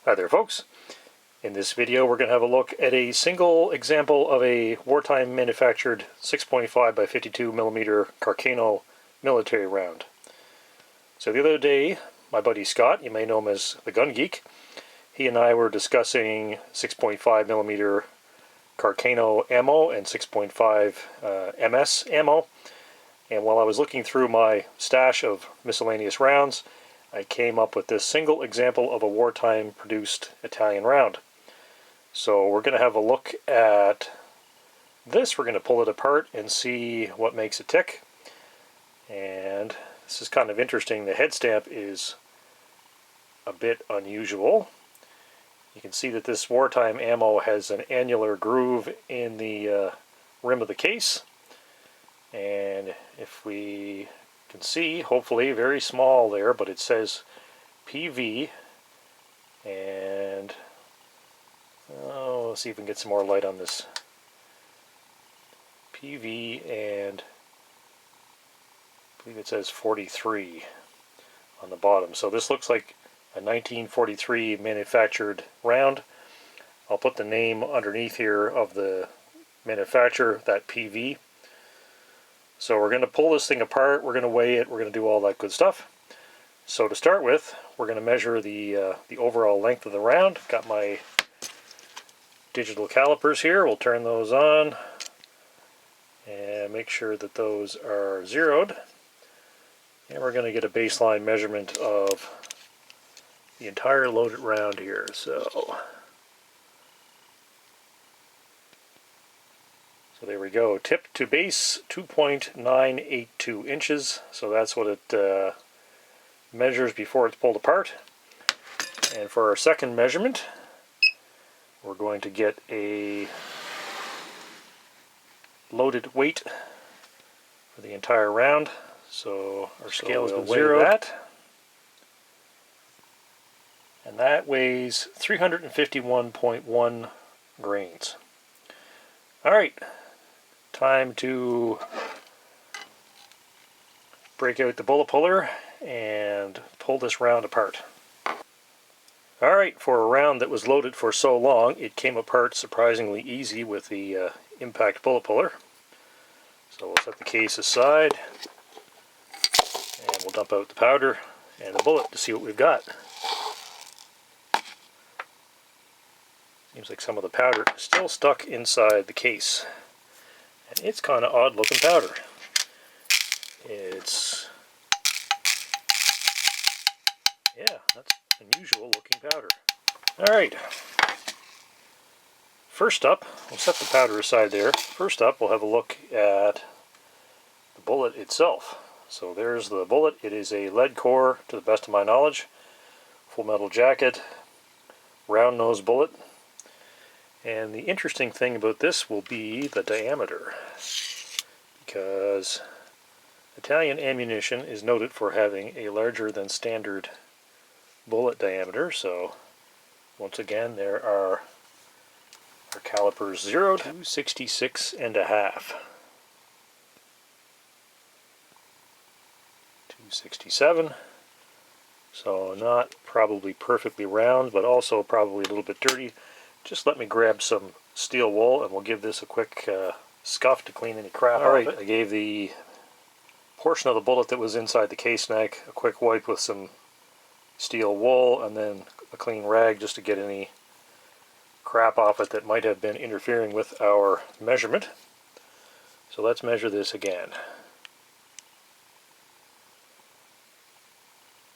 Hi there folks. In this video we're going to have a look at a single example of a wartime manufactured 6.5x52mm Carcano military round. So the other day my buddy Scott, you may know him as the Gun Geek, he and I were discussing 6.5mm Carcano ammo and 6.5 MS ammo, and while I was looking through my stash of miscellaneous rounds I came up with this single example of a wartime produced Italian round. So we're going to have a look at this. We're going to pull it apart and see what makes it tick. And this is kind of interesting. The head stamp is a bit unusual. You can see that this wartime ammo has an annular groove in the rim of the case. And if we can see, hopefully very small there, but it says PV, and let's see if we can get some more light on this. PV, and I believe it says 43 on the bottom. So this looks like a 1943 manufactured round. I'll put the name underneath here of the manufacturer, that PV. So we're going to pull this thing apart, we're going to weigh it, we're going to do all that good stuff. So to start with, we're going to measure the overall length of the round. Got my digital calipers here, we'll turn those on and make sure that those are zeroed. And we're going to get a baseline measurement of the entire loaded round here. So there we go, tip to base 2.982 inches, so that's what it measures before it's pulled apart. And for our second measurement, we're going to get a loaded weight for the entire round. So our scale has been zeroed, and that weighs 351.1 grains. Alright, time to break out the bullet puller and pull this round apart. Alright, for a round that was loaded for so long, it came apart surprisingly easy with the impact bullet puller. So we'll set the case aside and we'll dump out the powder and the bullet to see what we've got. Seems like some of the powder is still stuck inside the case. And it's kind of odd looking powder. It's, yeah, that's unusual looking powder. Alright. First up, we'll set the powder aside there. First up, we'll have a look at the bullet itself. So there's the bullet. It is a lead core, to the best of my knowledge. Full metal jacket, round nose bullet. And the interesting thing about this will be the diameter, because Italian ammunition is noted for having a larger than standard bullet diameter. So once again, there are our calipers zeroed, 266.5, 267. So not probably perfectly round, but also probably a little bit dirty. Just let me grab some steel wool and we'll give this a quick scuff to clean any crap off it. I gave the portion of the bullet that was inside the case neck a quick wipe with some steel wool and then a clean rag just to get any crap off it that might have been interfering with our measurement. So let's measure this again.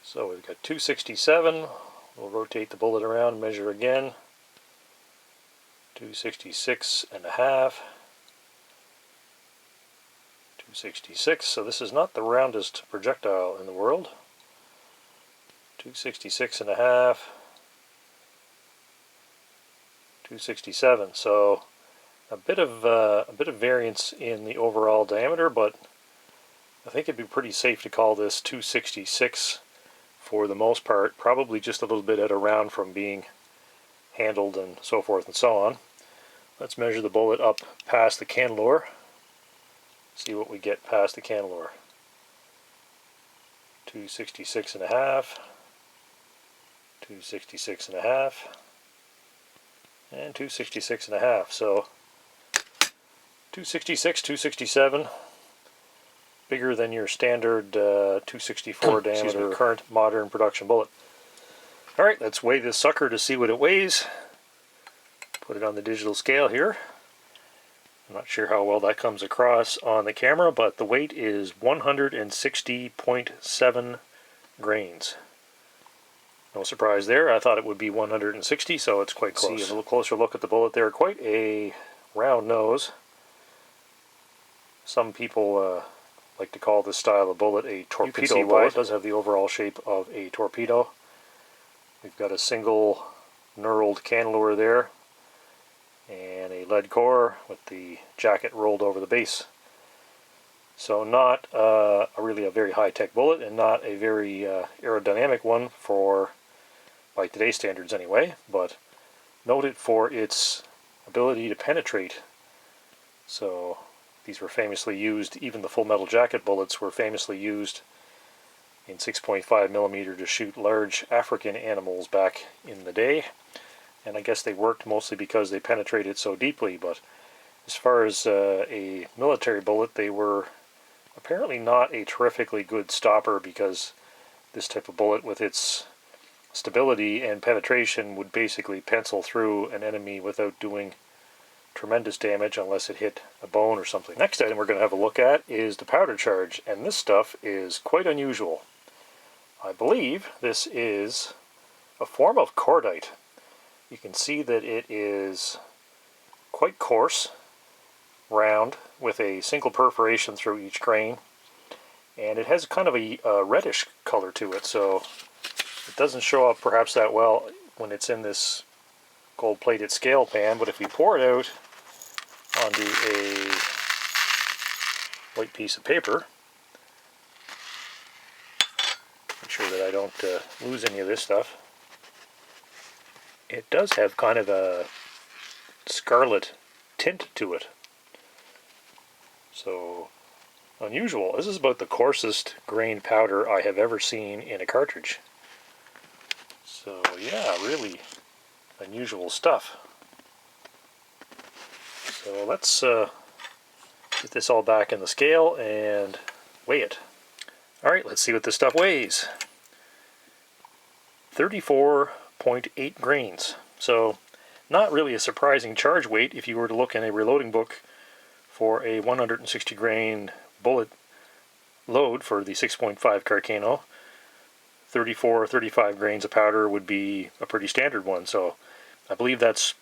So we've got 267. We'll rotate the bullet around and measure again. 266.5, 266, so this is not the roundest projectile in the world. 266.5, 267, so a bit of variance in the overall diameter, but I think it'd be pretty safe to call this 266 for the most part, probably just a little bit out of round from being handled and so forth and so on. Let's measure the bullet up past the candelure. See what we get past the candelure. 266.5, 266.5, and 266.5. So 266, 267, bigger than your standard 264 diameter current modern production bullet. Alright, let's weigh this sucker to see what it weighs. Put it on the digital scale here. I'm not sure how well that comes across on the camera, but the weight is 160.7 grains. No surprise there. I thought it would be 160, so it's quite close. See a little closer look at the bullet there. Quite a round nose. Some people like to call this style of bullet a torpedo bullet. It does have the overall shape of a torpedo. We've got a single knurled cantilever there, and a lead core with the jacket rolled over the base. So not really a very high-tech bullet, and not a very aerodynamic one by today's standards anyway, but noted for its ability to penetrate. So these were famously used, even the full metal jacket bullets were famously used in 6.5mm to shoot large African animals back in the day. And I guess they worked mostly because they penetrated so deeply, but as far as a military bullet, they were apparently not a terrifically good stopper, because this type of bullet with its stability and penetration would basically pencil through an enemy without doing tremendous damage unless it hit a bone or something. Next item we're going to have a look at is the powder charge, and this stuff is quite unusual. I believe this is a form of cordite. You can see that it is quite coarse, round, with a single perforation through each grain, and it has kind of a reddish color to it, so it doesn't show up perhaps that well when it's in this gold-plated scale pan, but if we pour it out onto a white piece of paper, make sure that I don't lose any of this stuff, it does have kind of a scarlet tint to it. So unusual. This is about the coarsest grain powder I have ever seen in a cartridge. So yeah, really unusual stuff. So let's get this all back in the scale and weigh it. Alright, let's see what this stuff weighs. 34.8 grains. So not really a surprising charge weight if you were to look in a reloading book for a 160 grain bullet load for the 6.5 Carcano. 34 or 35 grains of powder would be a pretty standard one, so I believe that's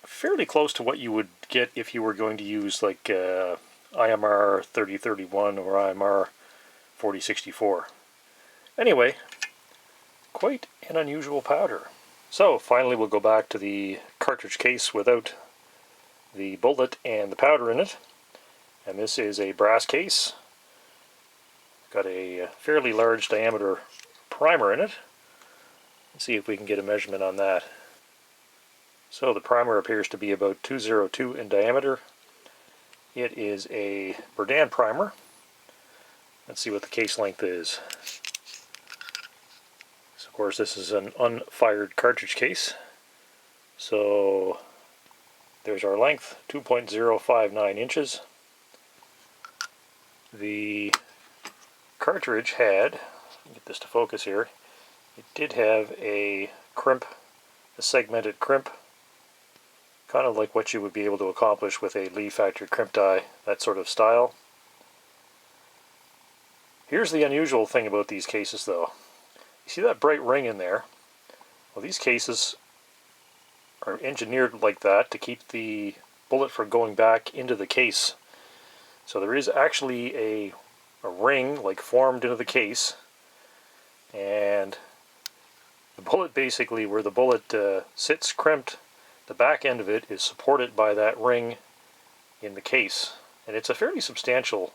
fairly close to what you would get if you were going to use like IMR 3031 or IMR 4064. Anyway, quite an unusual powder. So finally we'll go back to the cartridge case without the bullet and the powder in it, and this is a brass case. Got a fairly large diameter primer in it. Let's see if we can get a measurement on that. So the primer appears to be about 202 in diameter. It is a Berdan primer. Let's see what the case length is. So of course this is an unfired cartridge case. So there's our length, 2.059 inches. The cartridge had, get this to focus here, it did have a crimp, a segmented crimp, kind of like what you would be able to accomplish with a Lee factory crimp die, that sort of style. Here's the unusual thing about these cases though. You see that bright ring in there? Well, these cases are engineered like that to keep the bullet from going back into the case. So there is actually a ring like formed into the case, and the bullet, basically where the bullet sits crimped, the back end of it is supported by that ring in the case, and it's a fairly substantial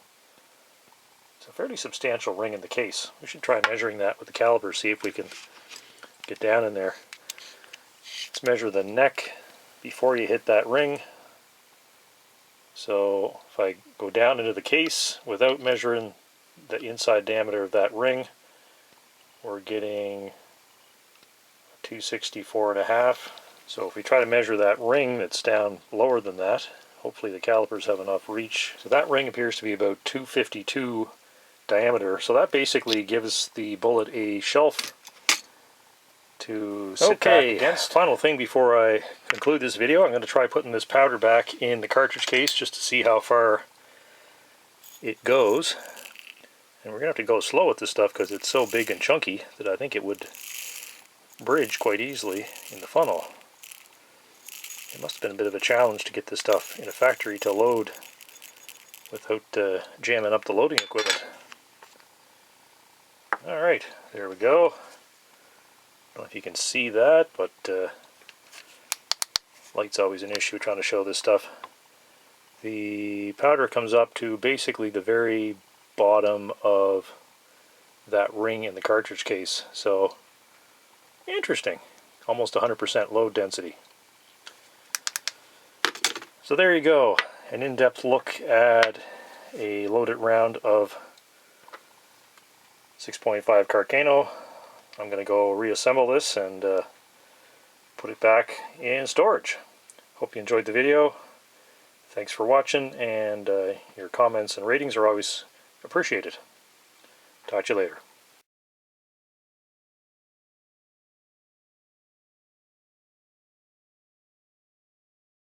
ring in the case. We should try measuring that with the caliper, see if we can get down in there. Let's measure the neck before you hit that ring. So if I go down into the case without measuring the inside diameter of that ring, we're getting 264.5. So if we try to measure that ring that's down lower than that, hopefully the calipers have enough reach. So that ring appears to be about 252 diameter. So that basically gives the bullet a shelf to sit back against. Final thing before I conclude this video, I'm going to try putting this powder back in the cartridge case just to see how far it goes. And we're going to have to go slow with this stuff because it's so big and chunky that I think it would bridge quite easily in the funnel. It must have been a bit of a challenge to get this stuff in a factory to load without jamming up the loading equipment. Alright, there we go. I don't know if you can see that, but light's always an issue trying to show this stuff. The powder comes up to basically the very bottom of that ring in the cartridge case. So, interesting. Almost 100% load density. So there you go. An in-depth look at a loaded round of 6.5 Carcano. I'm going to go reassemble this and put it back in storage. Hope you enjoyed the video. Thanks for watching, and your comments and ratings are always appreciated. Talk to you later.